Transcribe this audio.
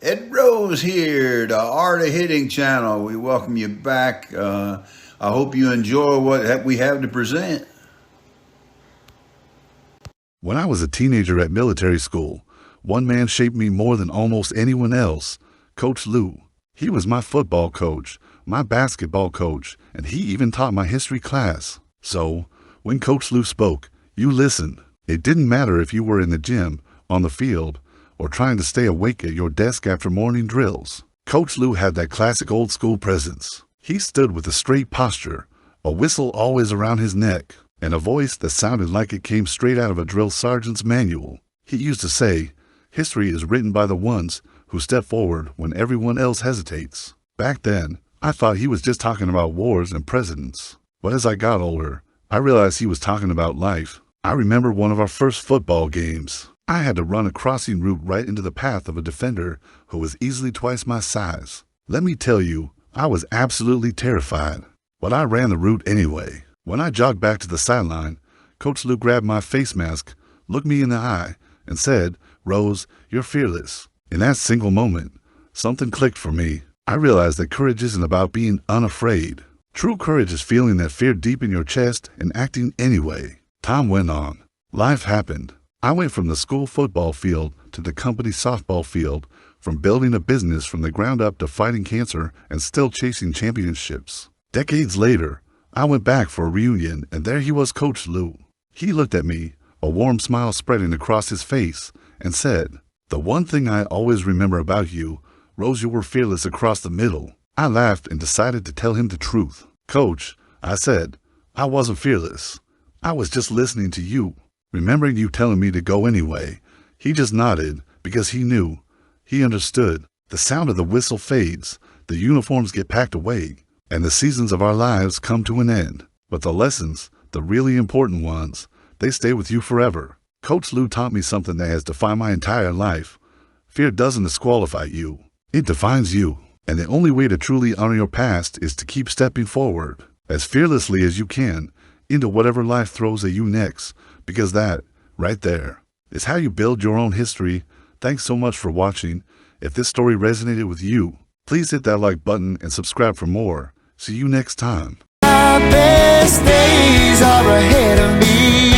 Ed Rose here, the Art of Hitting channel. We welcome you back. I hope you enjoy what we have to present. When I was a teenager at military school, one man shaped me more than almost anyone else, Coach Lou. He was my football coach, my basketball coach, and he even taught my history class. So, when Coach Lou spoke, you listened. It didn't matter if you were in the gym, on the field, or trying to stay awake at your desk after morning drills. Coach Lou had that classic old school presence. He stood with a straight posture, a whistle always around his neck, and a voice that sounded like it came straight out of a drill sergeant's manual. He used to say, "History is written by the ones who step forward when everyone else hesitates." Back then, I thought he was just talking about wars and presidents. But as I got older, I realized he was talking about life. I remember one of our first football games. I had to run a crossing route right into the path of a defender who was easily twice my size. Let me tell you, I was absolutely terrified. But I ran the route anyway. When I jogged back to the sideline, Coach Lou grabbed my face mask, looked me in the eye, and said, "Rose, you're fearless." In that single moment, something clicked for me. I realized that courage isn't about being unafraid. True courage is feeling that fear deep in your chest and acting anyway. Time went on. Life happened. I went from the school football field to the company softball field, from building a business from the ground up to fighting cancer and still chasing championships. Decades later, I went back for a reunion, and there he was, Coach Lou. He looked at me, a warm smile spreading across his face, and said, "The one thing I always remember about you, Rose, you were fearless across the middle." I laughed and decided to tell him the truth. "Coach," I said, "I wasn't fearless. I was just listening to you, remembering you telling me to go anyway." He just nodded because he knew. He understood. The sound of the whistle fades, the uniforms get packed away, and the seasons of our lives come to an end. But the lessons, the really important ones, they stay with you forever. Coach Lou taught me something that has defined my entire life. Fear doesn't disqualify you. It defines you. And the only way to truly honor your past is to keep stepping forward, as fearlessly as you can, into whatever life throws at you next, because that, right there, is how you build your own history. Thanks so much for watching. If this story resonated with you, please hit that like button and subscribe for more. See you next time. My best days are ahead of me.